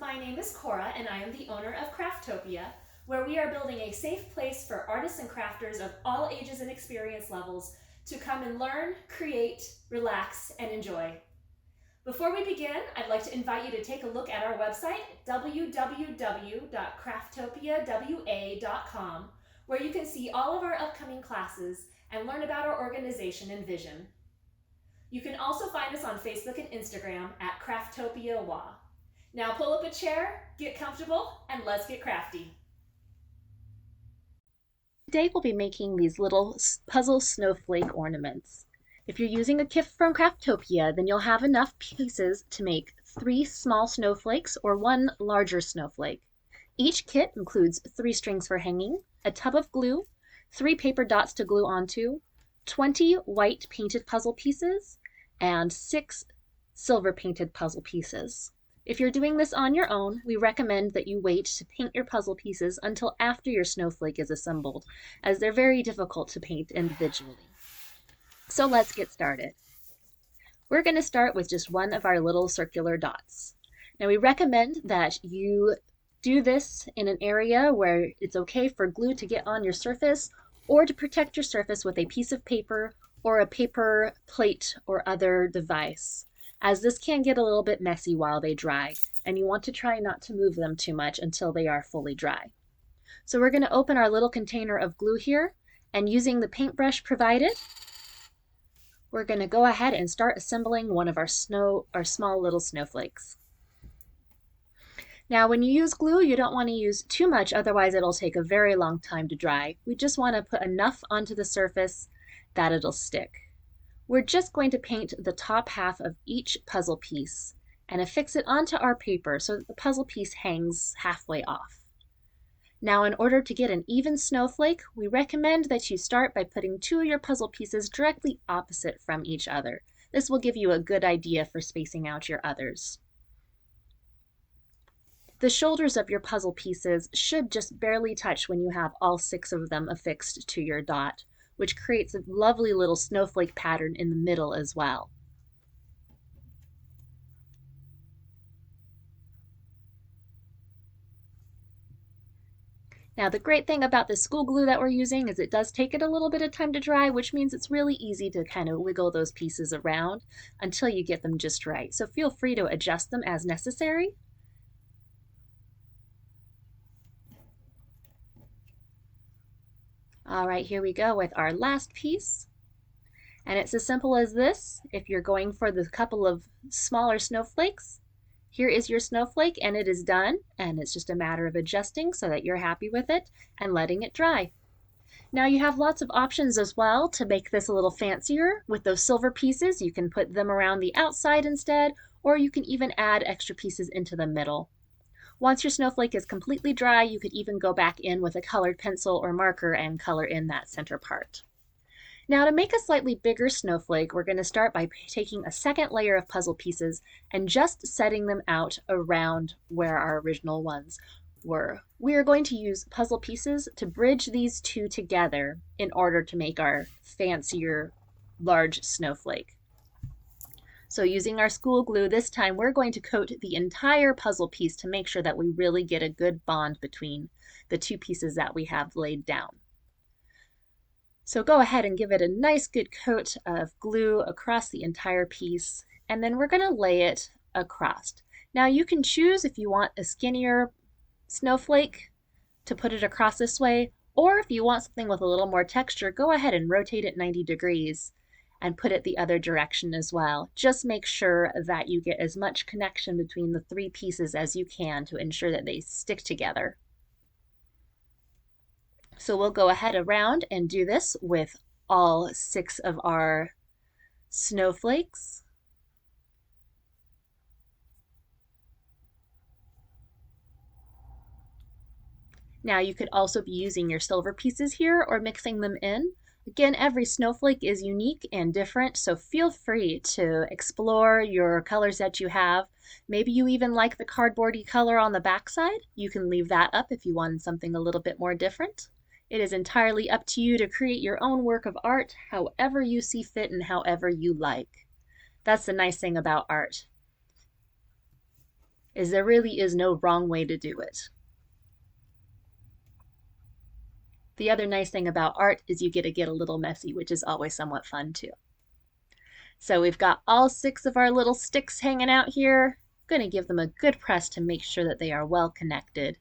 my name is Cora and I am the owner of Craftopia, where we are building a safe place for artists and crafters of all ages and experience levels to come and learn, create, relax, and enjoy. Before we begin, I'd like to invite you to take a look at our website, www.craftopia.com, where you can see all of our upcoming classes and learn about our organization and vision. You can also find us on Facebook and Instagram at CraftOpiaWA. Now pull up a chair, get comfortable, and let's get crafty. Today we'll be making these little puzzle snowflake ornaments. If you're using a kit from Craftopia, then you'll have enough pieces to make 3 small snowflakes or 1 larger snowflake. Each kit includes 3 strings for hanging, a tub of glue, 3 paper dots to glue onto, 20 white painted puzzle pieces, and 6 silver painted puzzle pieces. If you're doing this on your own, we recommend that you wait to paint your puzzle pieces until after your snowflake is assembled, as they're very difficult to paint individually. So let's get started. We're going to start with just one of our little circular dots. Now we recommend that you do this in an area where it's okay for glue to get on your surface, or to protect your surface with a piece of paper or a paper plate or other device, as this can get a little bit messy while they dry, and you want to try not to move them too much until they are fully dry. So we're going to open our little container of glue here, and using the paintbrush provided, we're going to go ahead and start assembling one of our small little snowflakes. Now when you use glue, you don't want to use too much, otherwise it'll take a very long time to dry. We just want to put enough onto the surface that it'll stick. We're just going to paint the top half of each puzzle piece and affix it onto our paper so that the puzzle piece hangs halfway off. Now in order to get an even snowflake, we recommend that you start by putting 2 of your puzzle pieces directly opposite from each other. This will give you a good idea for spacing out your others. The shoulders of your puzzle pieces should just barely touch when you have all 6 of them affixed to your dot, which creates a lovely little snowflake pattern in the middle as well. Now the great thing about this school glue that we're using is it does take it a little bit of time to dry, which means it's really easy to kind of wiggle those pieces around until you get them just right. So feel free to adjust them as necessary. All right, here we go with our last piece. And it's as simple as this. If you're going for the couple of smaller snowflakes, here is your snowflake and it is done. And it's just a matter of adjusting so that you're happy with it and letting it dry. Now you have lots of options as well to make this a little fancier. With those silver pieces, you can put them around the outside instead, or you can even add extra pieces into the middle. Once your snowflake is completely dry, you could even go back in with a colored pencil or marker and color in that center part. Now to make a slightly bigger snowflake, we're going to start by taking a second layer of puzzle pieces and just setting them out around where our original ones were. We are going to use puzzle pieces to bridge these 2 together in order to make our fancier large snowflake. So using our school glue, this time we're going to coat the entire puzzle piece to make sure that we really get a good bond between the 2 pieces that we have laid down. So go ahead and give it a nice good coat of glue across the entire piece, and then we're going to lay it across. Now you can choose if you want a skinnier snowflake to put it across this way, or if you want something with a little more texture, go ahead and rotate it 90 degrees. And put it the other direction as well. Just make sure that you get as much connection between the 3 pieces as you can to ensure that they stick together. So we'll go ahead around and do this with all 6 of our snowflakes. Now you could also be using your silver pieces here or mixing them in. Again, every snowflake is unique and different, so feel free to explore your colors that you have. Maybe you even like the cardboardy color on the backside. You can leave that up if you want something a little bit more different. It is entirely up to you to create your own work of art however you see fit and however you like. That's the nice thing about art. is there really is no wrong way to do it. The other nice thing about art is you get to get a little messy, which is always somewhat fun too. So we've got all 6 of our little sticks hanging out here. I'm going to give them a good press to make sure that they are well connected.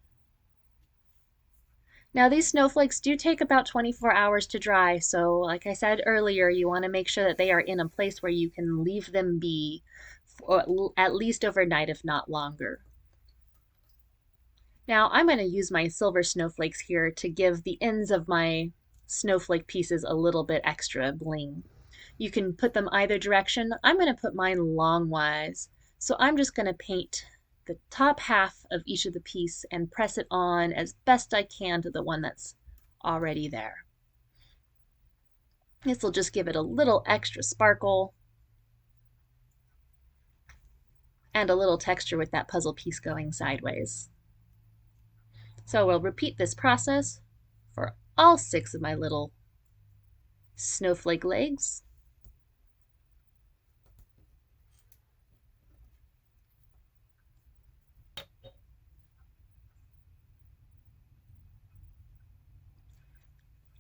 Now these snowflakes do take about 24 hours to dry, so like I said earlier, you want to make sure that they are in a place where you can leave them be for at least overnight, if not longer. Now I'm going to use my silver snowflakes here to give the ends of my snowflake pieces a little bit extra bling. You can put them either direction. I'm going to put mine longwise. So I'm just going to paint the top half of each of the piece and press it on as best I can to the one that's already there. This will just give it a little extra sparkle and a little texture with that puzzle piece going sideways. So we'll repeat this process for all 6 of my little snowflake legs.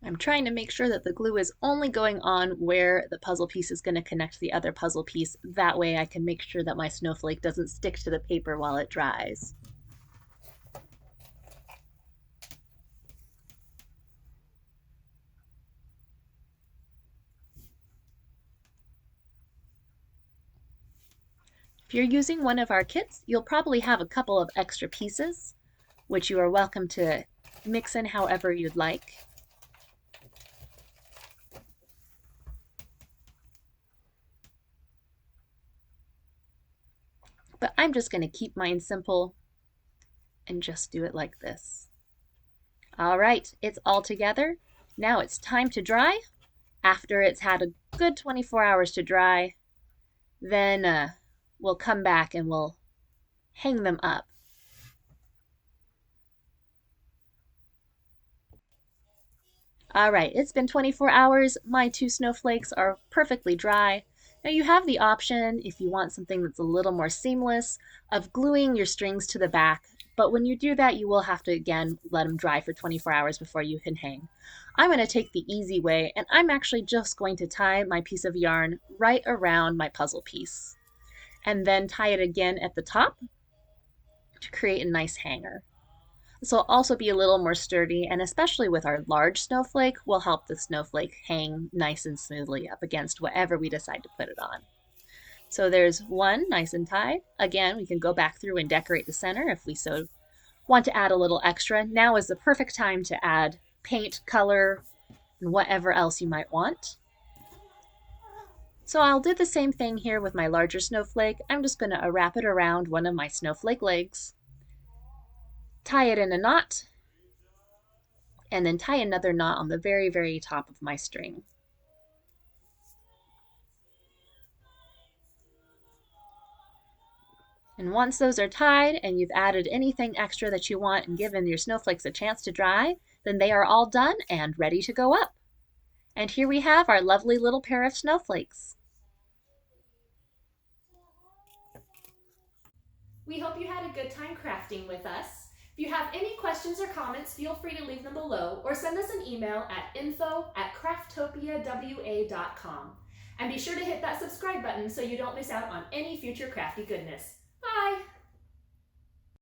I'm trying to make sure that the glue is only going on where the puzzle piece is going to connect to the other puzzle piece. That way I can make sure that my snowflake doesn't stick to the paper while it dries. If you're using one of our kits, you'll probably have a couple of extra pieces, which you are welcome to mix in however you'd like. But I'm just going to keep mine simple and just do it like this. All right, it's all together. Now it's time to dry. After it's had a good 24 hours to dry, then we'll come back and we'll hang them up. All right, it's been 24 hours. My 2 snowflakes are perfectly dry. Now you have the option, if you want something that's a little more seamless, of gluing your strings to the back, but when you do that, you will have to, again, let them dry for 24 hours before you can hang. I'm going to take the easy way, and I'm actually just going to tie my piece of yarn right around my puzzle piece, and then tie it again at the top to create a nice hanger. This will also be a little more sturdy, and especially with our large snowflake, will help the snowflake hang nice and smoothly up against whatever we decide to put it on. So there's one nice and tied. Again, we can go back through and decorate the center if we so want to add a little extra. Now is the perfect time to add paint, color, and whatever else you might want. So I'll do the same thing here with my larger snowflake. I'm just going to wrap it around one of my snowflake legs, tie it in a knot, and then tie another knot on the very, very top of my string. And once those are tied and you've added anything extra that you want and given your snowflakes a chance to dry, then they are all done and ready to go up. And here we have our lovely little pair of snowflakes. We hope you had a good time crafting with us. If you have any questions or comments, feel free to leave them below or send us an email at info@crafttopiawa.com. And be sure to hit that subscribe button so you don't miss out on any future crafty goodness. Bye!